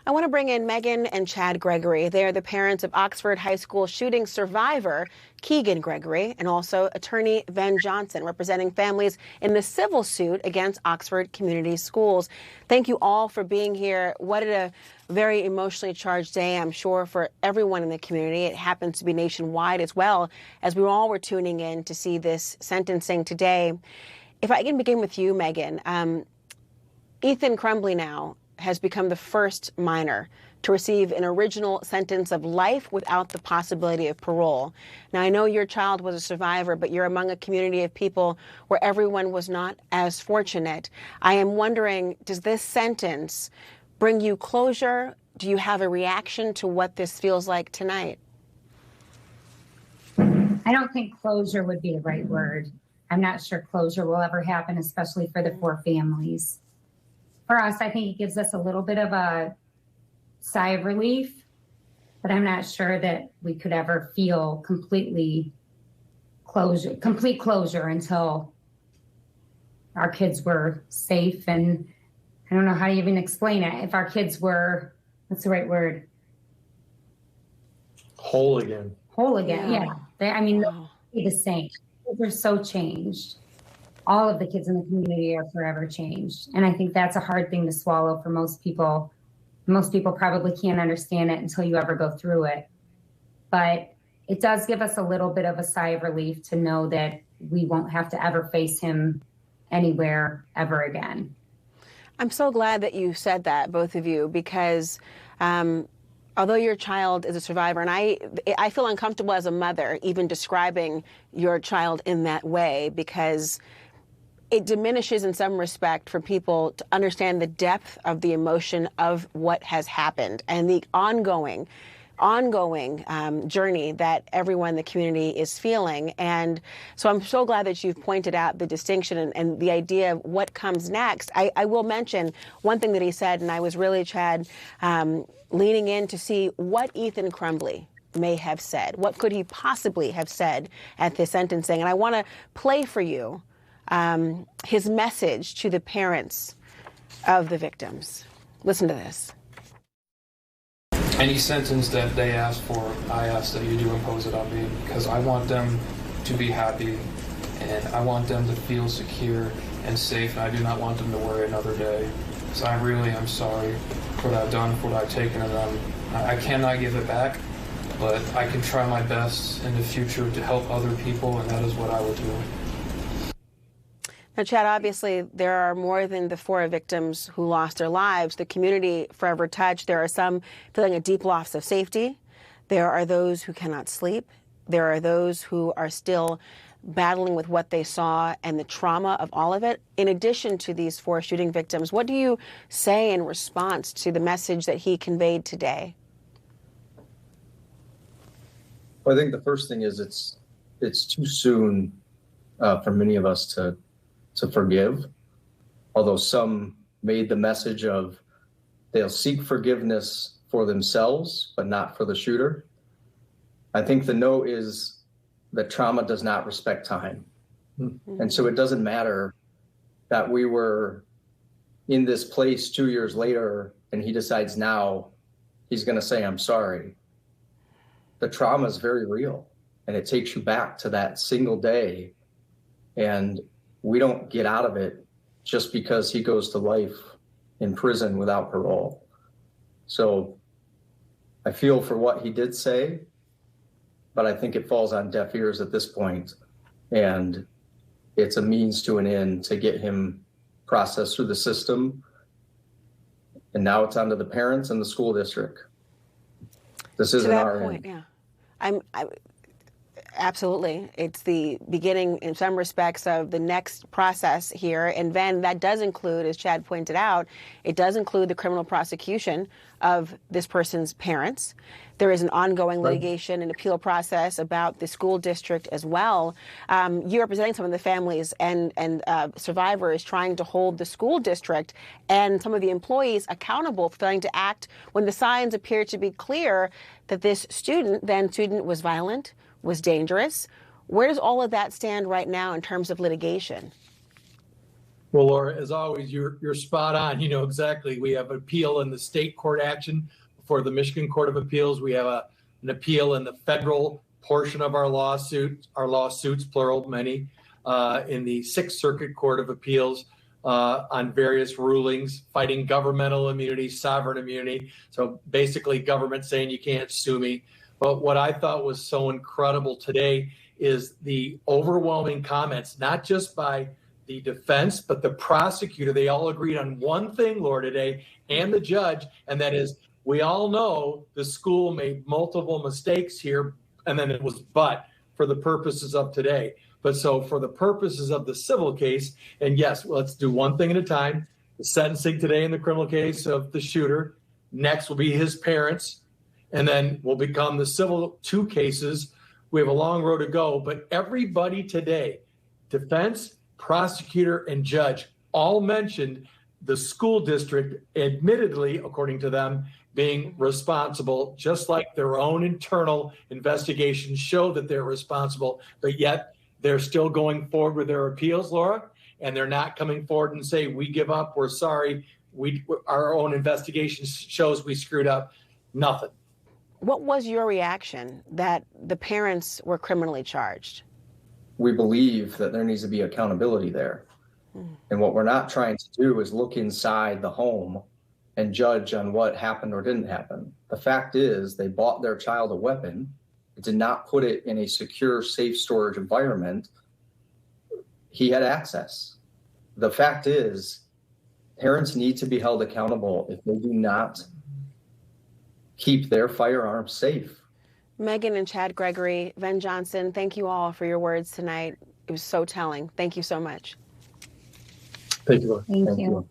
I want to bring in Megan and Chad Gregory. They are the parents of Oxford High School shooting survivor Keegan Gregory and also attorney Ven Johnson, representing families in the civil suit against Oxford Community Schools. Thank you all for being here. What a very emotionally charged day, I'm sure, for everyone in the community. It happens to be nationwide as well, as we all were tuning in to see this sentencing today. If I can begin with you, Megan. Ethan Crumbley now has become the first minor to receive an original sentence of life without the possibility of parole. Now, I know your child was a survivor, but you're among a community of people where everyone was not as fortunate. I am wondering, does this sentence bring you closure? Do you have a reaction to what this feels like tonight? I don't think closure would be the right word. I'm not sure closure will ever happen, especially for the four families. For us, I think it gives us a little bit of a sigh of relief, but I'm not sure that we could ever feel complete closure until our kids were safe. And I don't know how to even explain it. If our kids were, what's the right word? Whole again. Whole again, yeah. They'll be the same. They're so changed. All of the kids in the community are forever changed. And I think that's a hard thing to swallow for most people. Most people probably can't understand it until you ever go through it. But it does give us a little bit of a sigh of relief to know that we won't have to ever face him anywhere ever again. I'm so glad that you said that, both of you, because although your child is a survivor, and I feel uncomfortable as a mother even describing your child in that way, because it diminishes in some respect for people to understand the depth of the emotion of what has happened and the ongoing journey that everyone in the community is feeling. And so I'm so glad that you've pointed out the distinction and the idea of what comes next. I will mention one thing that he said, and I was really, Chad, leaning in to see what Ethan Crumbley may have said. What could he possibly have said at this sentencing? And I want to play for you his message to the parents of the victims. Listen to this. Any sentence that they ask for, I ask that you do impose it on me, because I want them to be happy and I want them to feel secure and safe, and I do not want them to worry another day. So I really am sorry for what I've done, for what I've taken of them. I cannot give it back, but I can try my best in the future to help other people, and that is what I will do. Now, Chad, obviously, there are more than the four victims who lost their lives. The community forever touched. There are some feeling a deep loss of safety. There are those who cannot sleep. There are those who are still battling with what they saw and the trauma of all of it. In addition to these four shooting victims, what do you say in response to the message that he conveyed today? Well, I think the first thing is it's too soon for many of us to forgive, although some made the message of they'll seek forgiveness for themselves, but not for the shooter. I think the note is that trauma does not respect time. Mm-hmm. And so it doesn't matter that we were in this place 2 years later and he decides now he's going to say, I'm sorry. The trauma is very real and it takes you back to that single day, and we don't get out of it just because he goes to life in prison without parole. So I feel for what he did say, but I think it falls on deaf ears at this point, and it's a means to an end to get him processed through the system. And now it's on to the parents and the school district. This isn't our point, end. Yeah. Absolutely. It's the beginning, in some respects, of the next process here. And then that does include, as Chad pointed out, it does include the criminal prosecution of this person's parents. There is an ongoing litigation and appeal process about the school district as well. You're representing some of the families and survivors trying to hold the school district and some of the employees accountable for failing to act when the signs appear to be clear that this student was violent, was dangerous. Where does all of that stand right now in terms of litigation? Well, Laura, as always, you're spot on. You know exactly. We have appeal in the state court action before the Michigan Court of Appeals. We have an appeal in the federal portion of our lawsuits, plural, many, in the Sixth Circuit Court of Appeals on various rulings, fighting governmental immunity, sovereign immunity. So basically government saying you can't sue me. But what I thought was so incredible today is the overwhelming comments, not just by the defense, but the prosecutor. They all agreed on one thing, Laura, today, and the judge, and that is, we all know the school made multiple mistakes here, and then it was but for the purposes of today. But so for the purposes of the civil case, and yes, let's do one thing at a time. The sentencing today in the criminal case of the shooter. Next will be his parents, and then will become the civil 2 cases. We have a long road to go, but everybody today, defense, prosecutor, and judge, all mentioned the school district, admittedly, according to them, being responsible, just like their own internal investigations show that they're responsible, but yet they're still going forward with their appeals, Laura, and they're not coming forward and say, we give up, we're sorry, our own investigation shows we screwed up. Nothing. What was your reaction that the parents were criminally charged? We believe that there needs to be accountability there. And what we're not trying to do is look inside the home and judge on what happened or didn't happen. The fact is, they bought their child a weapon, did not put it in a secure, safe storage environment. He had access. The fact is, parents need to be held accountable if they do not keep their firearms safe. Megan and Chad Gregory, Ven Johnson, thank you all for your words tonight. It was so telling. Thank you so much. Thank you. Thank you.